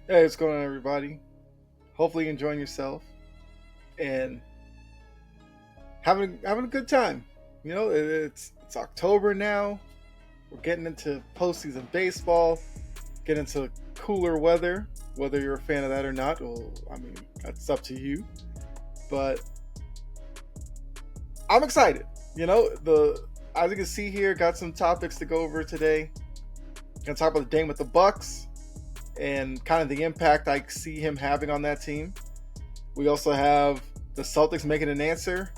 Hey, what's going on, everybody? Hopefully, you're enjoying yourself and having a good time. It's October now. We're getting into postseason baseball, getting into cooler weather. Whether you're a fan of that or not, well, I mean, that's up to you. But I'm excited. The as you can see here, got some topics to go over today. Gonna talk about the Dame with the Bucks and kind of the impact I see him having on that team. We also have the Celtics making an answer,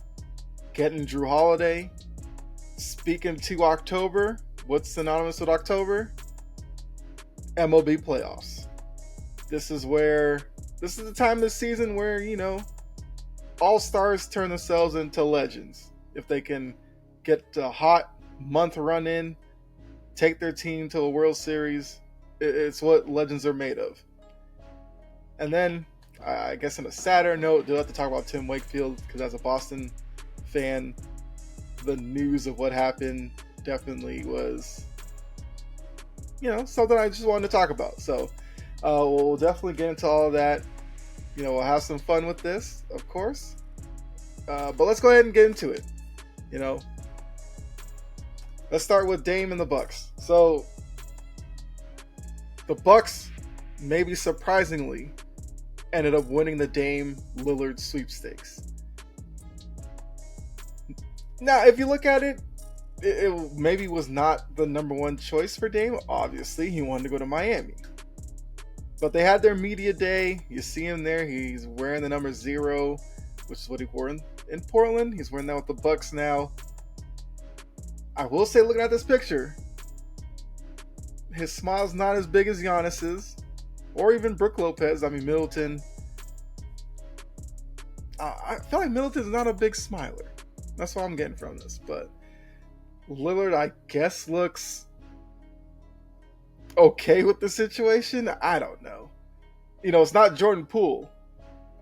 getting Jrue Holiday. Speaking to October, what's synonymous with October? MLB Playoffs. This is the time of the season where, all stars turn themselves into legends. If they can get a hot month run in, take their team to a World Series, it's what legends are made of. And then, I guess on a sadder note, do have to talk about Tim Wakefield, because as a Boston fan, the news of what happened definitely was, something I just wanted to talk about. So we'll definitely get into all of that. We'll have some fun with this, of course. But let's go ahead and get into it. Let's start with Dame and the Bucks. So the Bucks, maybe surprisingly, ended up winning the Dame Lillard sweepstakes. Now, if you look at it, it maybe was not the number one choice for Dame. Obviously, he wanted to go to Miami. But they had their media day. You see him there. He's wearing the number 0, which is what he wore in Portland. He's wearing that with the Bucks now. I will say, looking at this picture, his smile's not as big as Giannis's, or even Brook Lopez. I mean, Middleton. I feel like Middleton's not a big smiler. That's what I'm getting from this. But Lillard, I guess, looks okay with the situation. I don't know. It's not Jordan Poole.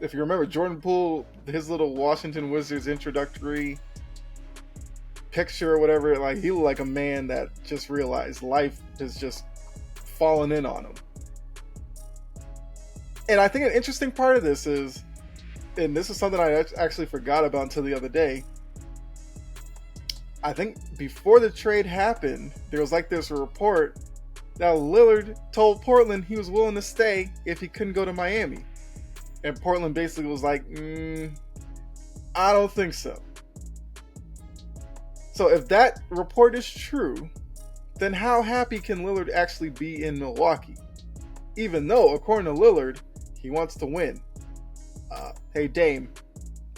If you remember, Jordan Poole, his little Washington Wizards introductory picture or whatever, like, he looked like a man that just realized life has just fallen in on him. And I think an interesting part of this is, and this is something I actually forgot about until the other day, I think before the trade happened, there was like this report that Lillard told Portland he was willing to stay if he couldn't go to Miami. And Portland basically was like, I don't think so. So if that report is true, then how happy can Lillard actually be in Milwaukee? Even though, according to Lillard, he wants to win. Hey, Dame,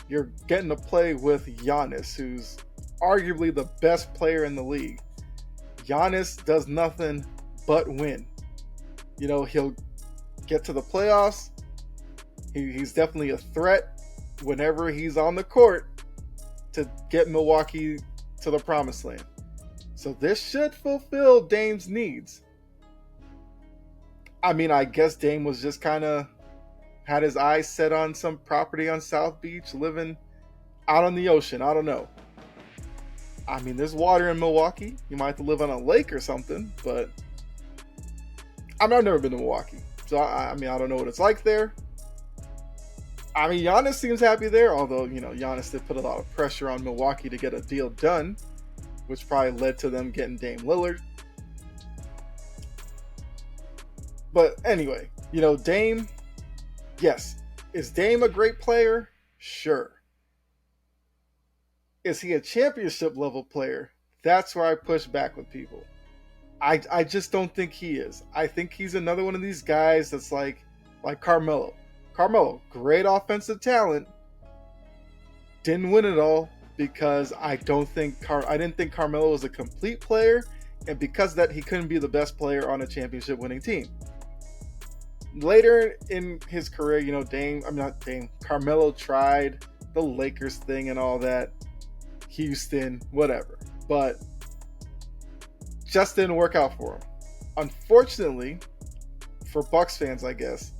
you're getting to play with Giannis, who's arguably the best player in the league. Giannis does nothing but win. He'll get to the playoffs. He's definitely a threat whenever he's on the court to get Milwaukee to the promised land. So this should fulfill Dame's needs. I mean, I guess Dame was just kind of had his eyes set on some property on South Beach, living out on the ocean. I don't know. I mean, there's water in Milwaukee. You might have to live on a lake or something, but I've never been to Milwaukee. So, I don't know what it's like there. I mean, Giannis seems happy there, although, Giannis did put a lot of pressure on Milwaukee to get a deal done, which probably led to them getting Dame Lillard. But anyway, Dame, yes. Is Dame a great player? Sure. Is he a championship level player? That's where I push back with people. I just don't think he is. I think he's another one of these guys that's like Carmelo. Carmelo, great offensive talent, didn't win it all because I didn't think Carmelo was a complete player, and because of that, he couldn't be the best player on a championship winning team. Later in his career, Carmelo tried the Lakers thing and all that, Houston, whatever, but just didn't work out for him. Unfortunately, for Bucks fans, I guess,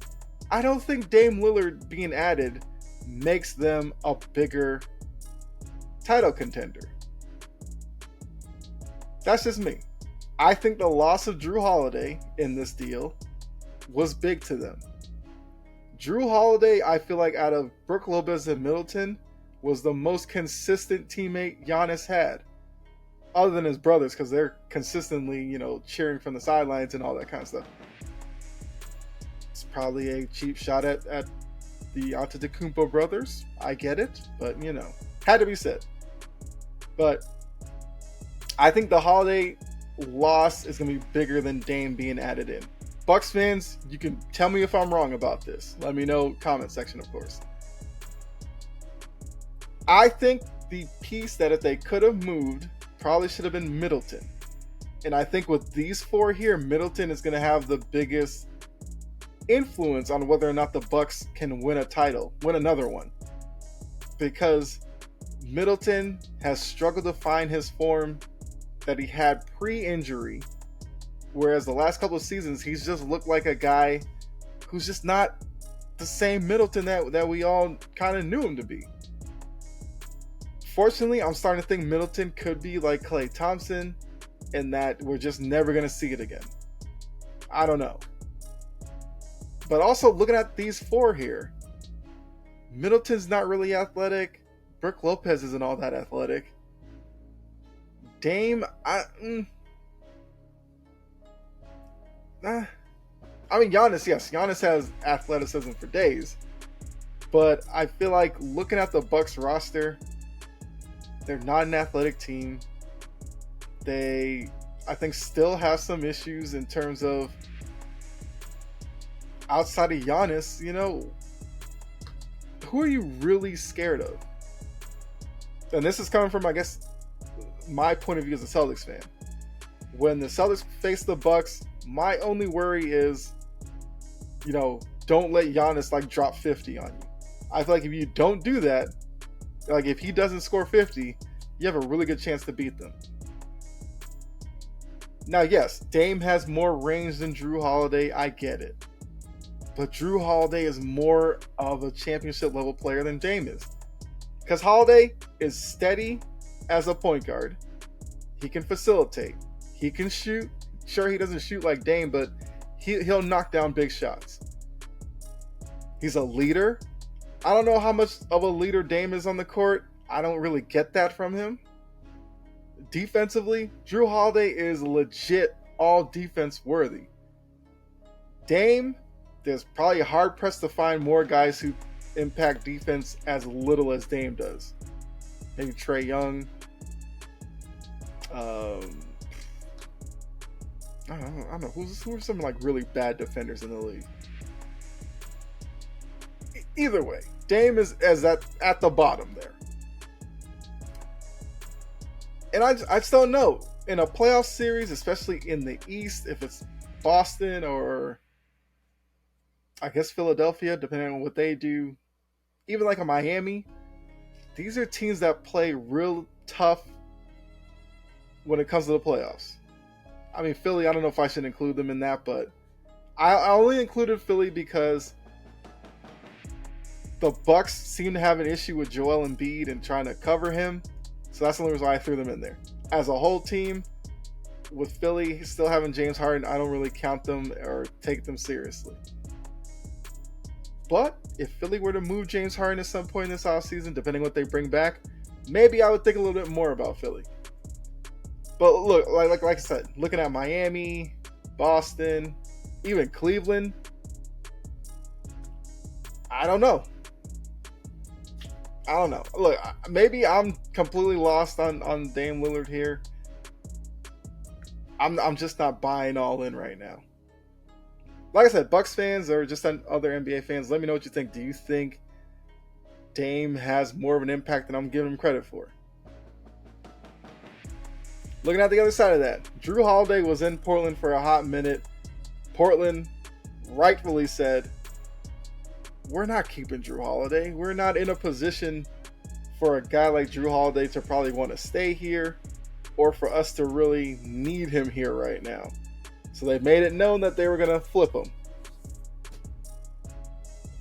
I don't think Dame Lillard being added makes them a bigger title contender. That's just me. I think the loss of Jrue Holiday in this deal was big to them. Jrue Holiday, I feel like out of Brook Lopez and Middleton, was the most consistent teammate Giannis had, other than his brothers, because they're consistently, cheering from the sidelines and all that kind of stuff. It's probably a cheap shot at the Antetokounmpo brothers. I get it, but had to be said. But I think the Holiday loss is going to be bigger than Dame being added in. Bucks fans, you can tell me if I'm wrong about this. Let me know, comment section, of course. I think the piece that if they could have moved probably should have been Middleton. And I think with these four here, Middleton is going to have the biggest influence on whether or not the Bucks can win another one. Because Middleton has struggled to find his form that he had pre-injury. Whereas the last couple of seasons, he's just looked like a guy who's just not the same Middleton that we all kind of knew him to be. Fortunately, I'm starting to think Middleton could be like Klay Thompson in that we're just never going to see it again. I don't know. But also looking at these four here, Middleton's not really athletic. Brook Lopez isn't all that athletic. Dame, Giannis, yes. Giannis has athleticism for days. But I feel like looking at the Bucks roster, they're not an athletic team. They, I think, still have some issues in terms of outside of Giannis, who are you really scared of? And this is coming from, I guess, my point of view as a Celtics fan. When the Celtics face the Bucks, my only worry is, don't let Giannis drop 50 on you. I feel like if you don't do that, if he doesn't score 50, you have a really good chance to beat them. Now, yes, Dame has more range than Jrue Holiday. I get it. But Jrue Holiday is more of a championship level player than Dame is. Because Holiday is steady as a point guard. He can facilitate. He can shoot. Sure, he doesn't shoot like Dame, but he'll knock down big shots. He's a leader. I don't know how much of a leader Dame is on the court. I don't really get that from him. Defensively, Jrue Holiday is legit all defense worthy. Dame, there's probably hard pressed to find more guys who impact defense as little as Dame does. Maybe Trae Young. I don't know. Who are some really bad defenders in the league? Either way, Dame is at the bottom there. And I just don't know. In a playoff series, especially in the East, if it's Boston or I guess Philadelphia, depending on what they do, even a Miami, these are teams that play real tough when it comes to the playoffs. Philly, I don't know if I should include them in that, but I only included Philly because the Bucks seem to have an issue with Joel Embiid and trying to cover him. So that's the only reason why I threw them in there. As a whole team, with Philly still having James Harden, I don't really count them or take them seriously. But if Philly were to move James Harden at some point in this offseason, depending on what they bring back, maybe I would think a little bit more about Philly. But look, like I said, looking at Miami, Boston, even Cleveland, I don't know. Look, maybe I'm completely lost on Dame Lillard here. I'm just not buying all in right now. Like I said, Bucks fans or just other NBA fans, let me know what you think. Do you think Dame has more of an impact than I'm giving him credit for? Looking at the other side of that, Jrue Holiday was in Portland for a hot minute. Portland rightfully said, we're not keeping Jrue Holiday. We're not in a position for a guy like Jrue Holiday to probably want to stay here or for us to really need him here right now. So they made it known that they were going to flip him.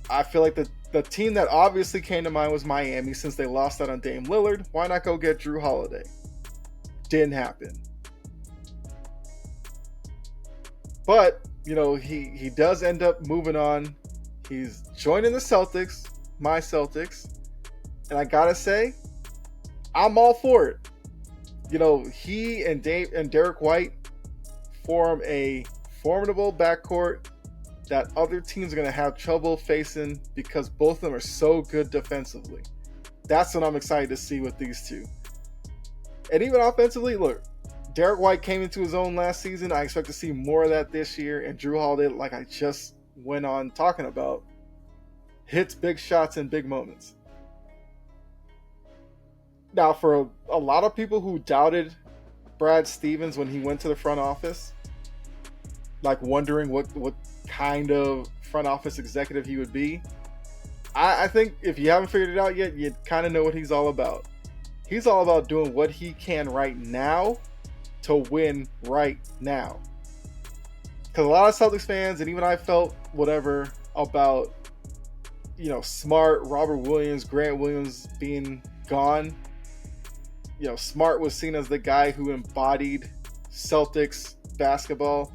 I feel like the team that obviously came to mind was Miami since they lost out on Dame Lillard. Why not go get Jrue Holiday? Didn't happen. But, he does end up moving on. He's joining the Celtics, my Celtics, and I gotta say, I'm all for it. He and Derek White form a formidable backcourt that other teams are going to have trouble facing because both of them are so good defensively. That's what I'm excited to see with these two. And even offensively, look, Derek White came into his own last season. I expect to see more of that this year. And Jrue Holiday, like I just went on talking about, hits big shots in big moments. Now, for a lot of people who doubted Brad Stevens when he went to the front office, like wondering what kind of front office executive he would be, I think if you haven't figured it out yet, you kind of know what he's all about. He's all about doing what he can right now to win right now. Because a lot of Celtics fans, and even I felt whatever about, Smart, Robert Williams, Grant Williams being gone. Smart was seen as the guy who embodied Celtics basketball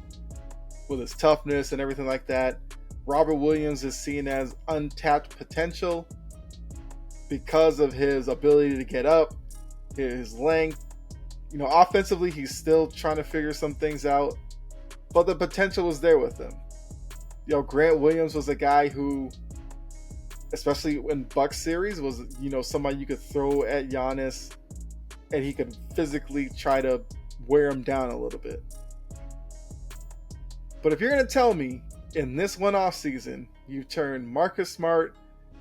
with his toughness and everything like that. Robert Williams is seen as untapped potential because of his ability to get up, his length. Offensively, he's still trying to figure some things out, but the potential was there with him. Grant Williams was a guy who, especially in Bucks series, was, somebody you could throw at Giannis and he could physically try to wear him down a little bit. But if you're going to tell me in this one off season, you turn Marcus Smart,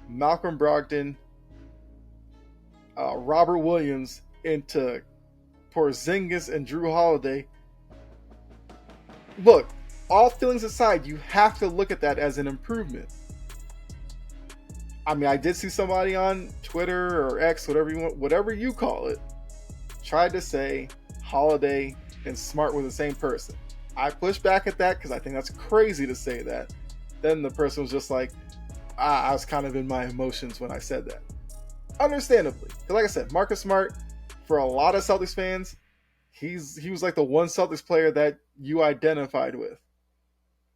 Malcolm Brogdon, Robert Williams into Porzingis and Jrue Holiday, look, all feelings aside, you have to look at that as an improvement. I mean, I did see somebody on Twitter or X, whatever you call it, tried to say Holiday and Smart were the same person. I pushed back at that because I think that's crazy to say that. Then the person was just like, I was kind of in my emotions when I said that. Understandably. Because like I said, Marcus Smart, for a lot of Celtics fans, he was like the one Celtics player that you identified with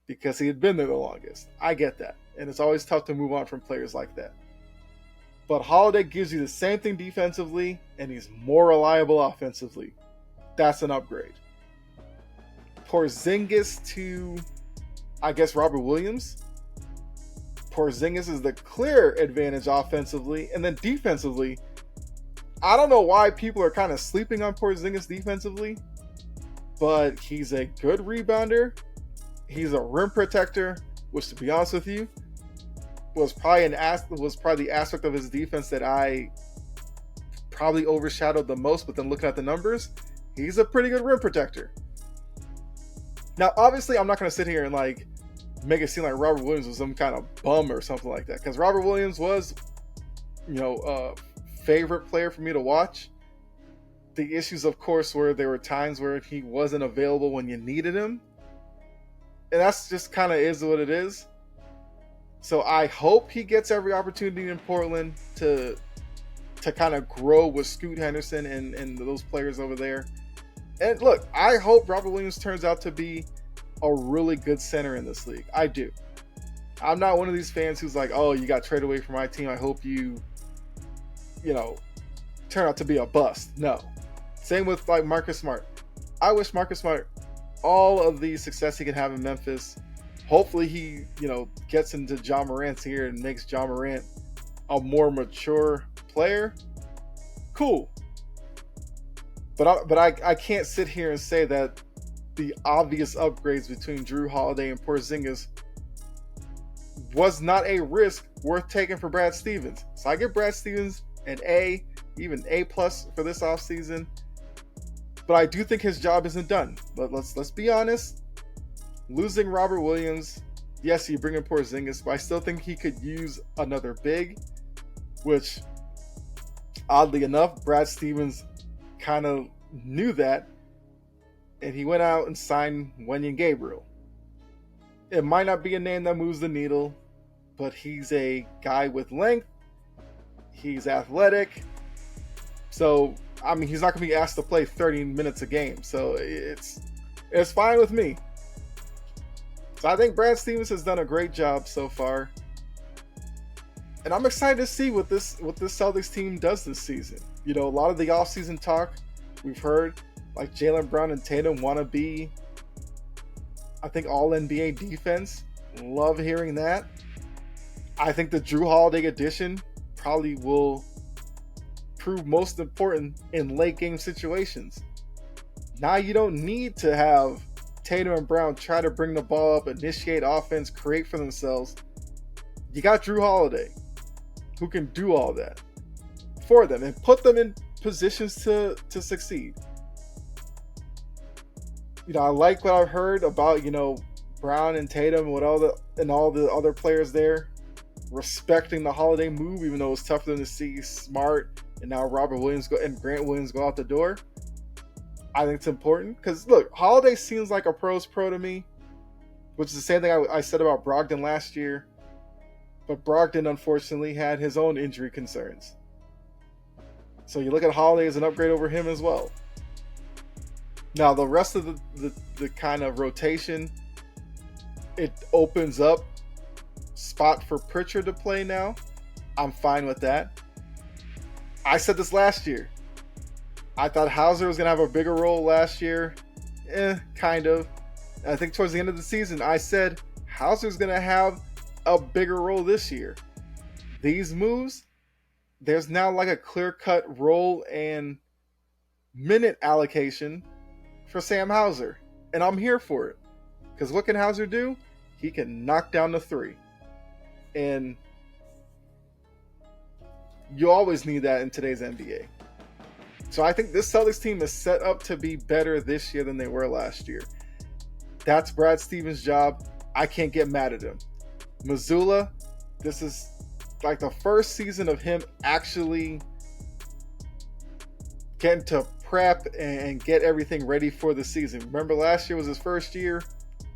because he had been there the longest. I get that. And it's always tough to move on from players like that. But Holiday gives you the same thing defensively, and he's more reliable offensively. That's an upgrade. Porzingis to, I guess, Robert Williams. Porzingis is the clear advantage offensively, and then defensively, I don't know why people are kind of sleeping on Porzingis defensively, but he's a good rebounder. He's a rim protector, which, to be honest with you, was probably the aspect of his defense that I probably overshadowed the most. But then looking at the numbers, he's a pretty good rim protector. Now, obviously, I'm not going to sit here and make it seem like Robert Williams was some kind of bum or something like that, because Robert Williams was, a favorite player for me to watch. The issues, of course, were there were times where he wasn't available when you needed him, and that's just kind of is what it is. So I hope he gets every opportunity in Portland to kind of grow with Scoot Henderson and those players over there. And look, I hope Robert Williams turns out to be a really good center in this league. I do. I'm not one of these fans who's like, oh, you got traded away from my team, I hope you turn out to be a bust. No. Same with Marcus Smart. I wish Marcus Smart all of the success he can have in Memphis. Hopefully he, gets into Ja Morant's ear and makes Ja Morant a more mature player. Cool. But I can't sit here and say that the obvious upgrades between Jrue Holiday and Porzingis was not a risk worth taking for Brad Stevens. So I give Brad Stevens an A, even A+ for this offseason. But I do think his job isn't done. But let's be honest. Losing Robert Williams, yes, you bring in Porzingis, but I still think he could use another big, which, oddly enough, Brad Stevens kind of knew that, and he went out and signed Wenyen Gabriel. It might not be a name that moves the needle, but he's a guy with length. He's athletic. So, I mean, he's not going to be asked to play 30 minutes a game. So, it's fine with me. So, I think Brad Stevens has done a great job so far. And I'm excited to see what this Celtics team does this season. You know, a lot of the offseason talk we've heard, like Jaylen Brown and Tatum want to be, I think, all NBA defense. Love hearing that. I think the Jrue Holiday addition probably will prove most important in late game situations. Now you don't need to have Tatum and Brown try to bring the ball up, initiate offense, create for themselves. You got Jrue Holiday, who can do all that for them and put them in positions to succeed. You know, I like what I've heard about, you know, Brown and Tatum and all the other players there respecting the Holiday move, even though it's tough for them to see Smart and now Robert Williams and Grant Williams go out the door. I think it's important because, look, Holiday seems like a pro's pro to me, which is the same thing I said about Brogdon last year. But Brogdon, unfortunately, had his own injury concerns. So you look at Holiday as an upgrade over him as well. Now, the rest of the kind of rotation, it opens up spot for Pritchard to play now. I'm fine with that. I said this last year. I thought Hauser was going to have a bigger role last year. Kind of. And I think towards the end of the season, I said Hauser's going to have a bigger role this year. These moves, there's now like a clear-cut role and minute allocation for Sam Hauser. And I'm here for it. Because what can Hauser do? He can knock down the three. And you always need that in today's NBA. So I think this Celtics team is set up to be better this year than they were last year. That's Brad Stevens' job. I can't get mad at him. Mazzulla, this is like the first season of him actually getting to prep and get everything ready for the season. Remember, last year was his first year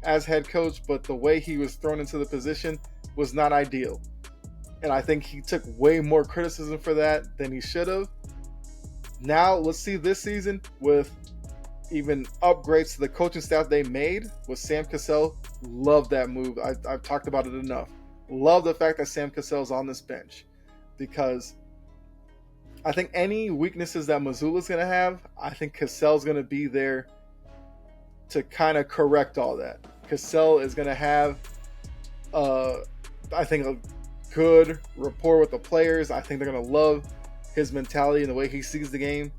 as head coach, but the way he was thrown into the position was not ideal. And I think he took way more criticism for that than he should have. Now, let's see this season with even upgrades to the coaching staff they made with Sam Cassell. Love that move. I've talked about it enough. Love the fact that Sam Cassell's on this bench because I think any weaknesses that Mazzulla's going to have, I think Cassell's going to be there to kind of correct all that. Cassell is going to have, I think, a good rapport with the players. I think they're going to love his mentality and the way he sees the game.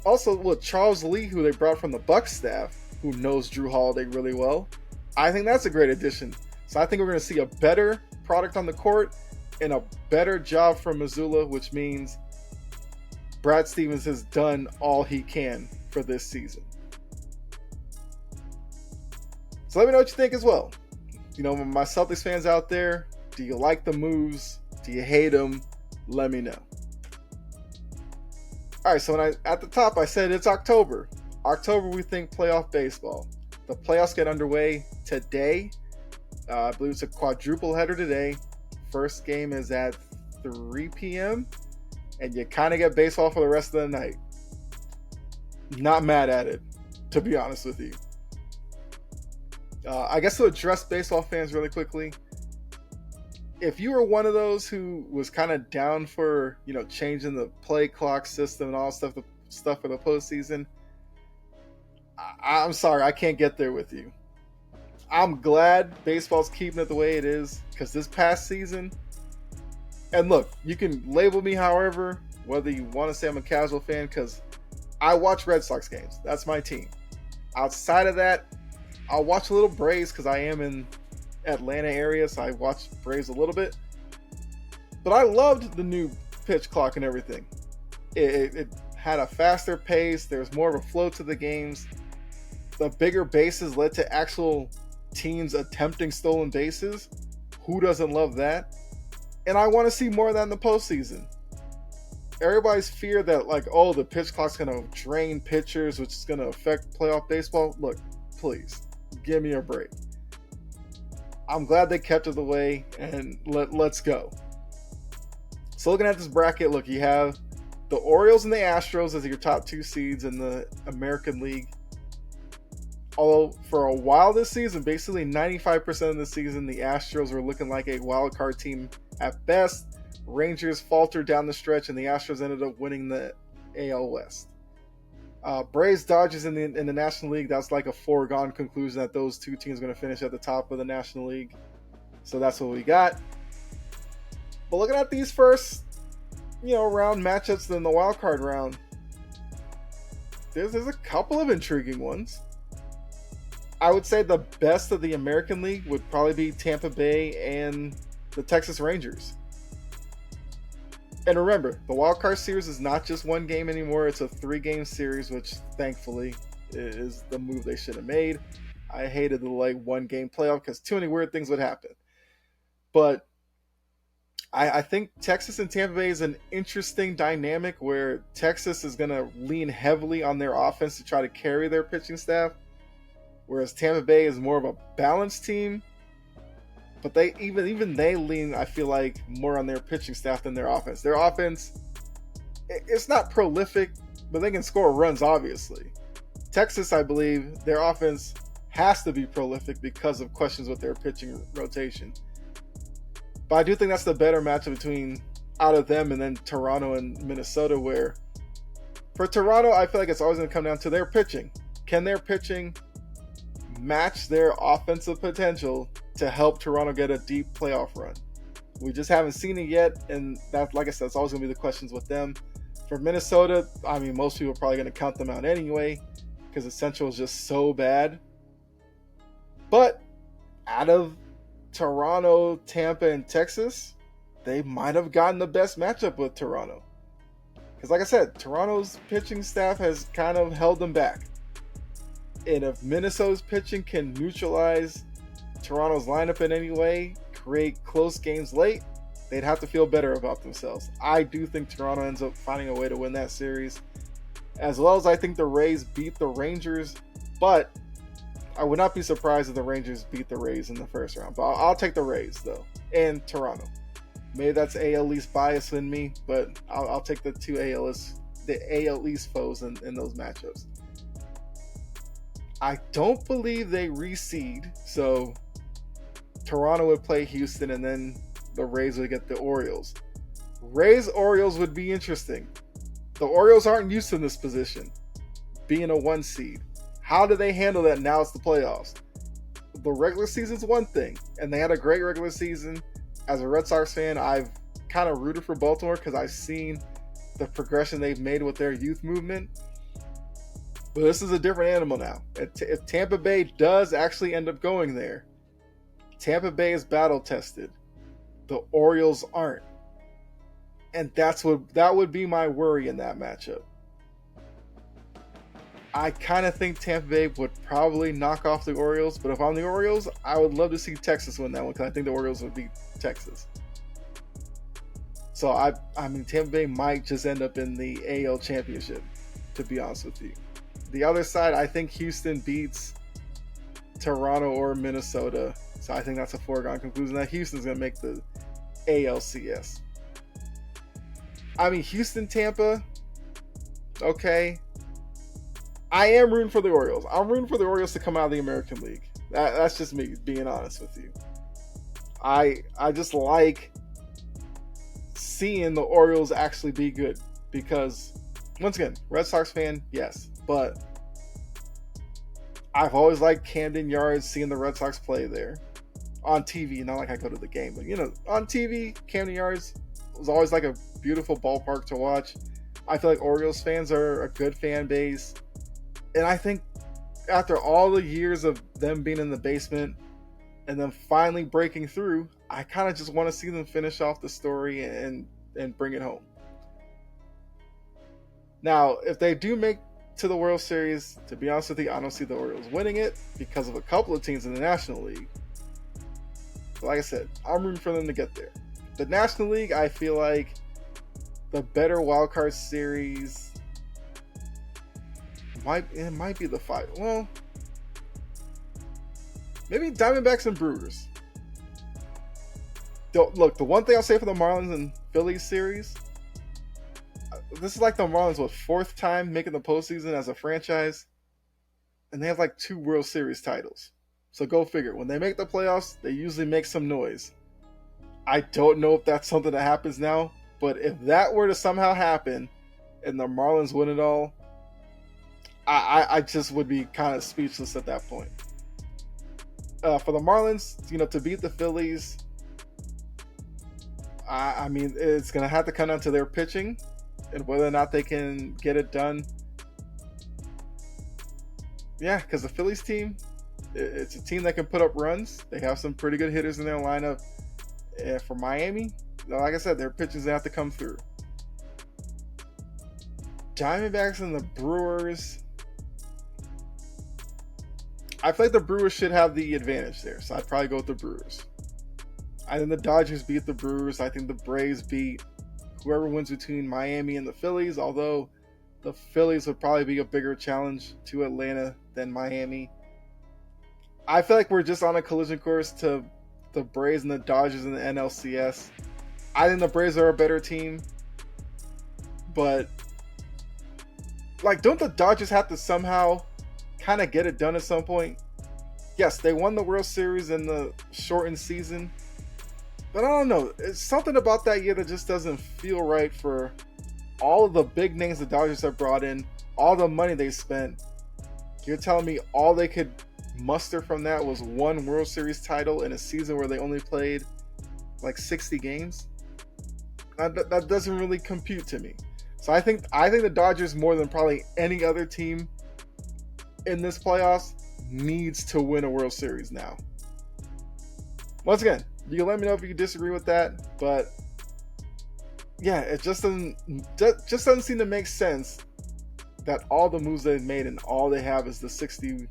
Also, with Charles Lee, who they brought from the Bucks staff, who knows Jrue Holiday really well, I think that's a great addition. So I think we're going to see a better product on the court and a better job from Mazzulla, which means Brad Stevens has done all he can for this season. So let me know what you think as well. You know, my Celtics fans out there, do you like the moves? Do you hate them? Let me know. All right, so at the top, I said it's October. October, we think playoff baseball. The playoffs get underway today. I believe it's a quadruple header today. First game is at 3 p.m. And you kind of get baseball for the rest of the night. Not mad at it, to be honest with you. I guess to address baseball fans really quickly, if you were one of those who was kind of down for, you know, changing the play clock system and all stuff for the postseason, I'm sorry, I can't get there with you. I'm glad baseball's keeping it the way it is because this past season, and look, you can label me however, whether you want to say I'm a casual fan, because I watch Red Sox games. That's my team. Outside of that, I'll watch a little Braves because I am in Atlanta area, so I watched Braves a little bit. But I loved the new pitch clock and everything. It had a faster pace. There was more of a flow to the games. The bigger bases led to actual teams attempting stolen bases. Who doesn't love that? And I want to see more of that in the postseason. Everybody's fear that, like, oh, the pitch clock's going to drain pitchers, which is going to affect playoff baseball. Look, please, give me a break. I'm glad they kept it the way, and let's go. So looking at this bracket, look, you have the Orioles and the Astros as your top two seeds in the American League. Although for a while this season, basically 95% of the season, the Astros were looking like a wild card team at best. Rangers faltered down the stretch, and the Astros ended up winning the AL West. Braves, Dodgers in the National League, that's like a foregone conclusion that those two teams are going to finish at the top of the National League. So that's what we got. But looking at these first, round matchups in the wild card round, there's a couple of intriguing ones. I would say the best of the American League would probably be Tampa Bay and the Texas Rangers. And remember, the wild card series is not just one game anymore. It's a 3-game series, which thankfully is the move they should have made. I hated the 1-game playoff because too many weird things would happen. But I think Texas and Tampa Bay is an interesting dynamic where Texas is going to lean heavily on their offense to try to carry their pitching staff, whereas Tampa Bay is more of a balanced team. But they even they lean, I feel like, more on their pitching staff than their offense. Their offense, it's not prolific, but they can score runs, obviously. Texas, I believe, their offense has to be prolific because of questions with their pitching rotation. But I do think that's the better matchup between out of them and then Toronto and Minnesota, where for Toronto, I feel like it's always going to come down to their pitching. Can their pitching match their offensive potential to help Toronto get a deep playoff run? We just haven't seen it yet, and that, like I said, it's always going to be the questions with them. For Minnesota, I mean, most people are probably going to count them out anyway because the Central is just so bad. But out of Toronto, Tampa, and Texas, they might have gotten the best matchup with Toronto. Because like I said, Toronto's pitching staff has kind of held them back. And if Minnesota's pitching can neutralize Toronto's lineup in any way, create close games late, they'd have to feel better about themselves. I do think Toronto ends up finding a way to win that series. As well as I think the Rays beat the Rangers, but I would not be surprised if the Rangers beat the Rays in the first round. But I'll take the Rays, though, and Toronto. Maybe that's AL East bias in me, but I'll take the two AL East foes in those matchups. I don't believe they reseed, so Toronto would play Houston, and then the Rays would get the Orioles. Rays-Orioles would be interesting. The Orioles aren't used to this position, being a 1 seed. How do they handle that now it's the playoffs? The regular season's one thing, and they had a great regular season. As a Red Sox fan, I've kind of rooted for Baltimore because I've seen the progression they've made with their youth movement. But this is a different animal now. If Tampa Bay does actually end up going there, Tampa Bay is battle tested. The Orioles aren't. And that would be my worry in that matchup. I kind of think Tampa Bay would probably knock off the Orioles, but if I'm the Orioles, I would love to see Texas win that one because I think the Orioles would beat Texas. So I mean, Tampa Bay might just end up in the AL championship, to be honest with you. The other side, I think Houston beats Toronto or Minnesota. So I think that's a foregone conclusion that Houston's going to make the ALCS. I mean, Houston, Tampa, okay. I am rooting for the Orioles. I'm rooting for the Orioles to come out of the American League. That's just me being honest with you. I just like seeing the Orioles actually be good because, once again, Red Sox fan, yes. But I've always liked Camden Yards, seeing the Red Sox play there on TV. Not like I go to the game, but on TV, Camden Yards was always like a beautiful ballpark to watch. I feel like Orioles fans are a good fan base. And I think after all the years of them being in the basement and then finally breaking through, I kind of just want to see them finish off the story and bring it home. Now, if they do make to the World Series, to be honest with you, I don't see the Orioles winning it because of a couple of teams in the National League. But like I said, I'm rooting for them to get there. The National League, I feel like the better wildcard series might be the fight. Well, maybe Diamondbacks and Brewers. Look, the one thing I'll say for the Marlins and Phillies series, this is like the Marlins' fourth time making the postseason as a franchise. and they have like 2 World Series titles. So go figure. When they make the playoffs, they usually make some noise. I don't know if that's something that happens now, but if that were to somehow happen and the Marlins win it all, I just would be kind of speechless at that point. For the Marlins, to beat the Phillies, I mean, it's going to have to come down to their pitching and whether or not they can get it done. Yeah, because the Phillies team, it's a team that can put up runs. They have some pretty good hitters in their lineup. And for Miami, like I said, their pitchers have to come through. Diamondbacks and the Brewers, I feel like the Brewers should have the advantage there, so I'd probably go with the Brewers. I think the Dodgers beat the Brewers. I think the Braves beat whoever wins between Miami and the Phillies, although the Phillies would probably be a bigger challenge to Atlanta than Miami. I feel like we're just on a collision course to the Braves and the Dodgers in the NLCS. I think the Braves are a better team, but don't the Dodgers have to somehow kind of get it done at some point? Yes, they won the World Series in the shortened season, but I don't know. It's something about that year that just doesn't feel right for all of the big names the Dodgers have brought in, all the money they spent. You're telling me all they could muster from that was 1 World Series title in a season where they only played like 60 games? That doesn't really compute to me. So I think the Dodgers, more than probably any other team in this playoffs, needs to win a World Series now. Once again, you can let me know if you disagree with that, but yeah, it just doesn't seem to make sense that all the moves they've made and all they have is the 60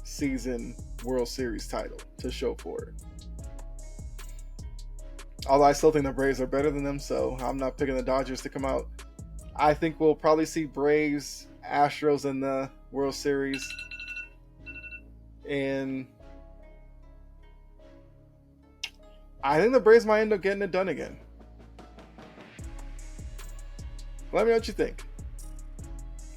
season World Series title to show for it. Although I still think the Braves are better than them, so I'm not picking the Dodgers to come out. I think we'll probably see Braves, Astros in the World Series, and I think the Braves might end up getting it done again. Let me know what you think.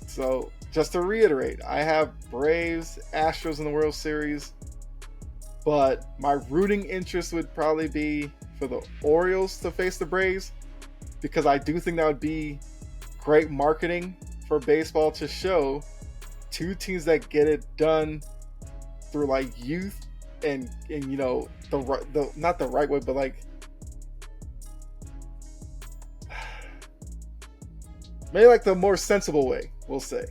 So, just to reiterate, I have Braves, Astros in the World Series, but my rooting interest would probably be for the Orioles to face the Braves, because I do think that would be great marketing for baseball to show 2 teams that get it done through like youth and the not the right way, but like maybe like the more sensible way, we'll say.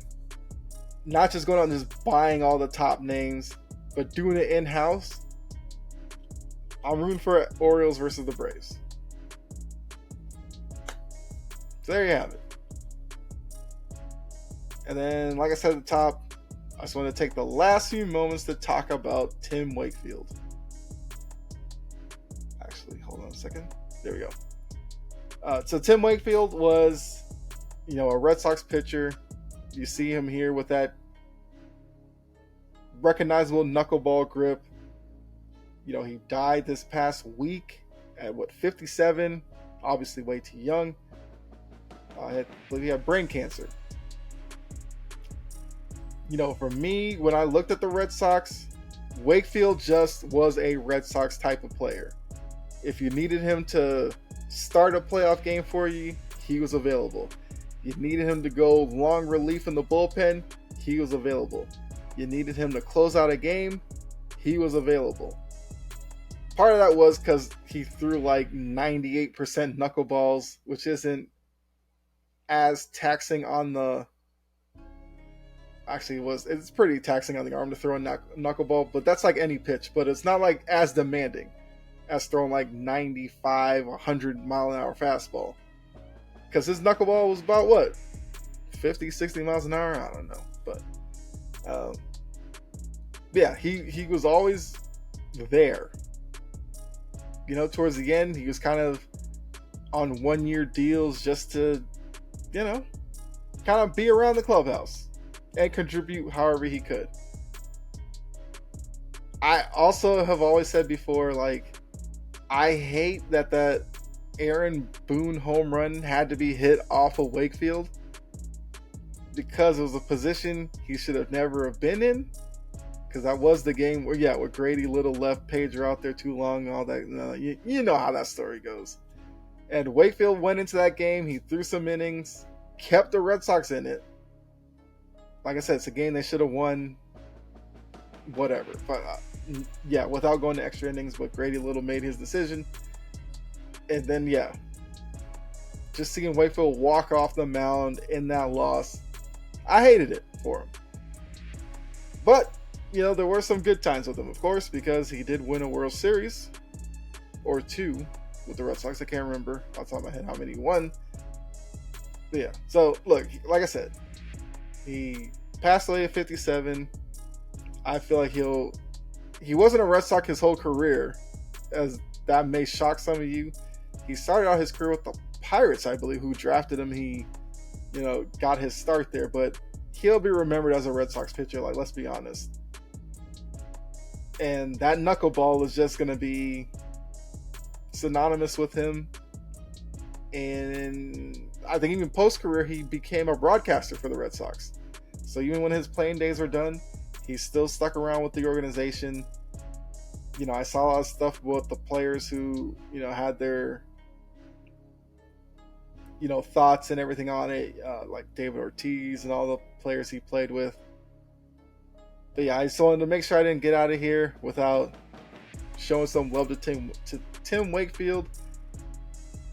Not just going out and just buying all the top names, but doing it in-house. I'm rooting for Orioles versus the Braves. So there you have it. And then, like I said at the top, I just want to take the last few moments to talk about Tim Wakefield. Actually, hold on a second. There we go. So Tim Wakefield was, a Red Sox pitcher. You see him here with that recognizable knuckleball grip. He died this past week at 57? Obviously way too young. I believe he had brain cancer. For me, when I looked at the Red Sox, Wakefield just was a Red Sox type of player. If you needed him to start a playoff game for you, he was available. You needed him to go long relief in the bullpen, he was available. You needed him to close out a game, he was available. Part of that was because he threw like 98% knuckleballs, which isn't as taxing on the... Actually, it's pretty taxing on the arm to throw a knuckleball, but that's like any pitch. But it's not like as demanding as throwing like 95, 100 mile an hour fastball. Because his knuckleball was about what? 50, 60 miles an hour? I don't know. But yeah, he was always there. Towards the end, he was kind of on 1-year deals just to, kind of be around the clubhouse and contribute however he could. I also have always said before, I hate that Aaron Boone home run had to be hit off of Wakefield. because it was a position he should have never have been in. Because that was the game where Grady Little left Pedro out there too long and all that. You know how that story goes. And Wakefield went into that game. He threw some innings, kept the Red Sox in it. Like I said, it's a game they should have won. Whatever. But without going to extra innings, but Grady Little made his decision. And then, just seeing Wakefield walk off the mound in that loss, I hated it for him. But there were some good times with him, of course, because he did win a World Series or two with the Red Sox. I can't remember off the top of my head how many he won. But so look, like I said, he passed away at 57. I feel like he wasn't a Red Sox his whole career, as that may shock some of you. He started out his career with the Pirates, I believe, who drafted him. He, got his start there, but he'll be remembered as a Red Sox pitcher. Like, let's be honest. And that knuckleball is just going to be synonymous with him. And I think even post-career, he became a broadcaster for the Red Sox. So even when his playing days are done, he's still stuck around with the organization. I saw a lot of stuff about the players who, had their, thoughts and everything on it, like David Ortiz and all the players he played with. But I just wanted to make sure I didn't get out of here without showing some love to Tim Wakefield,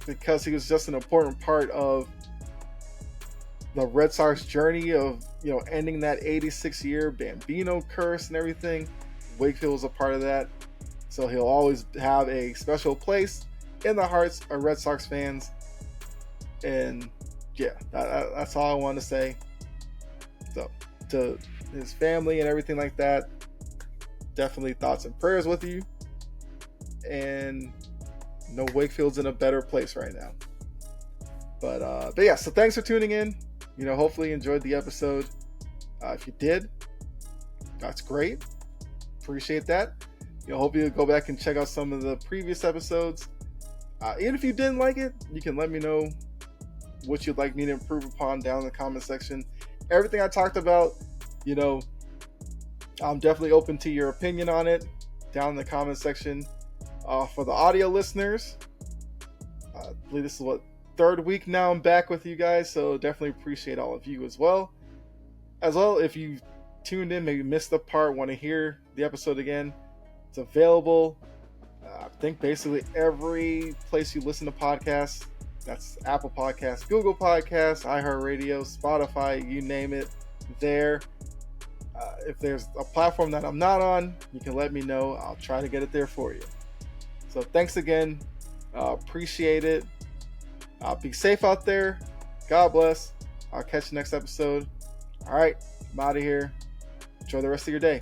because he was just an important part of the Red Sox journey of, ending that 86-year Bambino curse and everything. Wakefield was a part of that. So he'll always have a special place in the hearts of Red Sox fans. And that's all I wanted to say. So to his family and everything like that, definitely thoughts and prayers with you. And Wakefield's in a better place right now. But so thanks for tuning in. Hopefully you enjoyed the episode. If you did, that's great. Appreciate that. Hope you go back and check out some of the previous episodes. Even if you didn't like it, you can let me know what you'd like me to improve upon down in the comment section. Everything I talked about, I'm definitely open to your opinion on it down in the comment section. For the audio listeners, I believe this is third week now I'm back with you guys, so definitely appreciate all of you as well. If you tuned in, maybe missed the part, want to hear the episode again, it's available. I think basically every place you listen to podcasts. That's Apple Podcasts, Google Podcasts, iHeartRadio, Spotify, you name it, there. If there's a platform that I'm not on, you can let me know. I'll try to get it there for you. So thanks again. Appreciate it. Be safe out there. God bless. I'll catch you next episode. All right, I'm out of here. Enjoy the rest of your day.